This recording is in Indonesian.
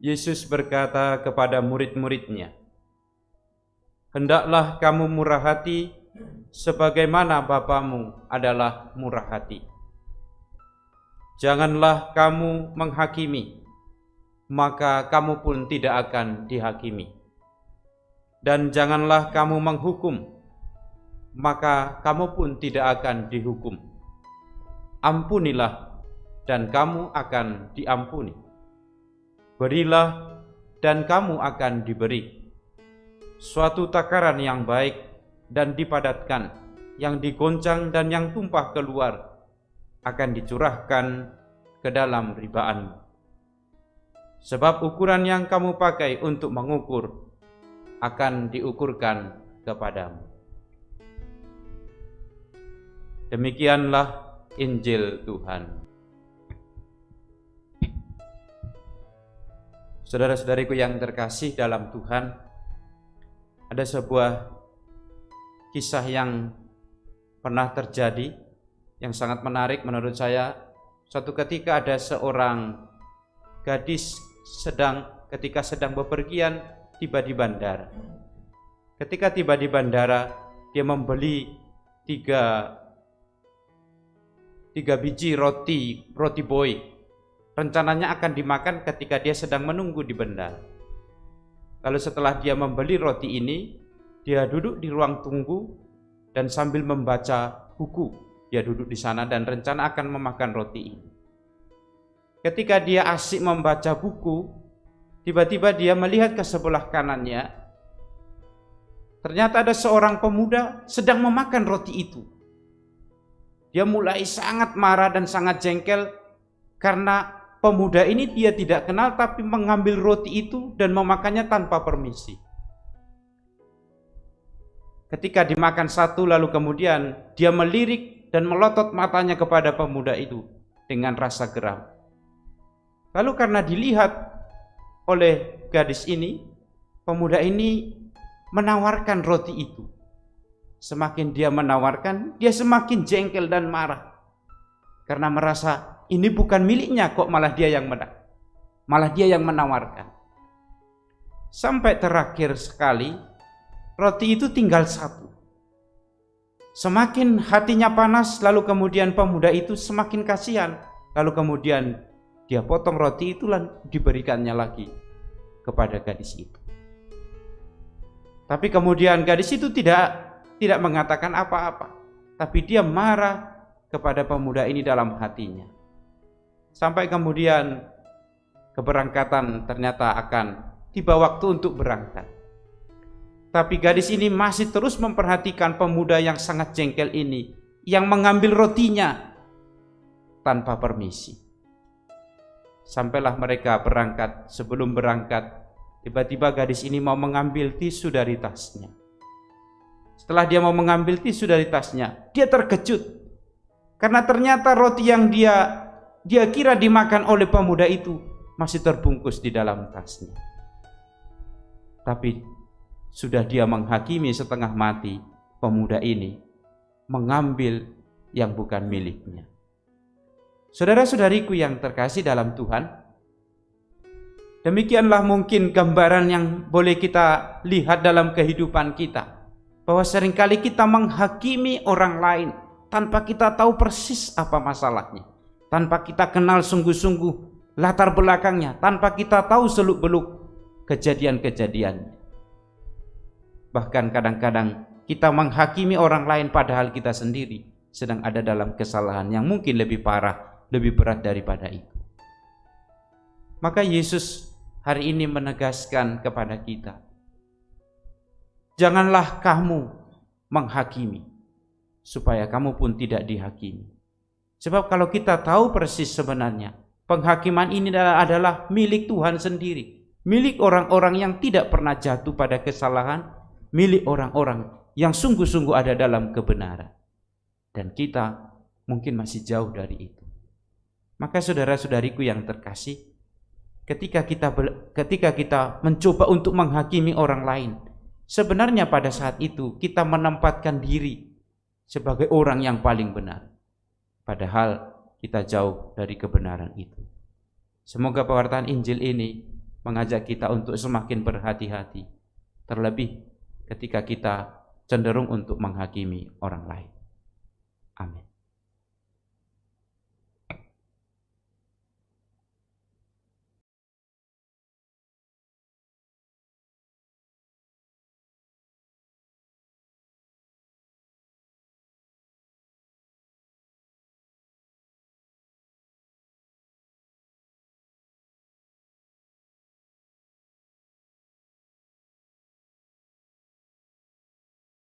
Yesus berkata kepada murid-muridnya, "Hendaklah kamu murah hati, sebagaimana Bapamu adalah murah hati. Janganlah kamu menghakimi, maka kamu pun tidak akan dihakimi. Dan janganlah kamu menghukum, maka kamu pun tidak akan dihukum. Ampunilah, dan kamu akan diampuni. Berilah, dan kamu akan diberi. Suatu takaran yang baik dan dipadatkan, yang digoncang dan yang tumpah keluar, akan dicurahkan ke dalam ribaanmu. Sebab ukuran yang kamu pakai untuk mengukur akan diukurkan kepadamu." Demikianlah Injil Tuhan. Saudara-saudariku yang terkasih dalam Tuhan, ada sebuah kisah yang pernah terjadi yang sangat menarik menurut saya. Suatu ketika ada seorang gadis ketika sedang bepergian tiba di bandara. Ketika tiba di bandara, dia membeli tiga biji roti boy. Rencananya akan dimakan ketika dia sedang menunggu di bandara. Lalu setelah dia membeli roti ini, dia duduk di ruang tunggu dan sambil membaca buku. Dia duduk di sana dan rencana akan memakan roti ini. Ketika dia asik membaca buku, tiba-tiba dia melihat ke sebelah kanannya. Ternyata ada seorang pemuda sedang memakan roti itu. Dia mulai sangat marah dan sangat jengkel karena pemuda ini dia tidak kenal, tapi mengambil roti itu dan memakannya tanpa permisi. Ketika dimakan satu, lalu kemudian dia melirik dan melotot matanya kepada pemuda itu dengan rasa geram. Lalu karena dilihat oleh gadis ini, pemuda ini menawarkan roti itu. Semakin dia menawarkan, dia semakin jengkel dan marah. Karena merasa ini bukan miliknya, kok malah dia yang menawarkan. Sampai terakhir sekali, roti itu tinggal satu. Semakin hatinya panas, lalu kemudian pemuda itu semakin kasihan. Lalu kemudian dia potong roti itu dan diberikannya lagi kepada gadis itu. Tapi kemudian gadis itu tidak mengatakan apa-apa, tapi dia marah kepada pemuda ini dalam hatinya. Sampai kemudian keberangkatan ternyata akan tiba waktu untuk berangkat. Tapi gadis ini masih terus memperhatikan pemuda yang sangat jengkel ini, yang mengambil rotinya tanpa permisi. Sampailah mereka berangkat. Sebelum berangkat, tiba-tiba gadis ini mau mengambil tisu dari tasnya. Setelah dia mau mengambil tisu dari tasnya, dia terkejut. Karena ternyata roti yang dia kira dimakan oleh pemuda itu masih terbungkus di dalam tasnya. Tapi sudah dia menghakimi setengah mati, pemuda ini mengambil yang bukan miliknya. Saudara-saudariku yang terkasih dalam Tuhan, demikianlah mungkin gambaran yang boleh kita lihat dalam kehidupan kita, bahwa seringkali kita menghakimi orang lain tanpa kita tahu persis apa masalahnya, tanpa kita kenal sungguh-sungguh latar belakangnya, tanpa kita tahu seluk-beluk kejadian-kejadiannya. Bahkan kadang-kadang kita menghakimi orang lain padahal kita sendiri sedang ada dalam kesalahan yang mungkin lebih parah, lebih berat daripada itu. Maka Yesus hari ini menegaskan kepada kita, janganlah kamu menghakimi, supaya kamu pun tidak dihakimi. Sebab kalau kita tahu persis sebenarnya, penghakiman ini adalah milik Tuhan sendiri, milik orang-orang yang tidak pernah jatuh pada kesalahan, milik orang-orang yang sungguh-sungguh ada dalam kebenaran. Dan kita mungkin masih jauh dari itu. Maka saudara-saudariku yang terkasih, ketika kita mencoba untuk menghakimi orang lain, sebenarnya pada saat itu kita menempatkan diri sebagai orang yang paling benar. Padahal kita jauh dari kebenaran itu. Semoga pewartaan Injil ini mengajak kita untuk semakin berhati-hati, terlebih ketika kita cenderung untuk menghakimi orang lain. Amin.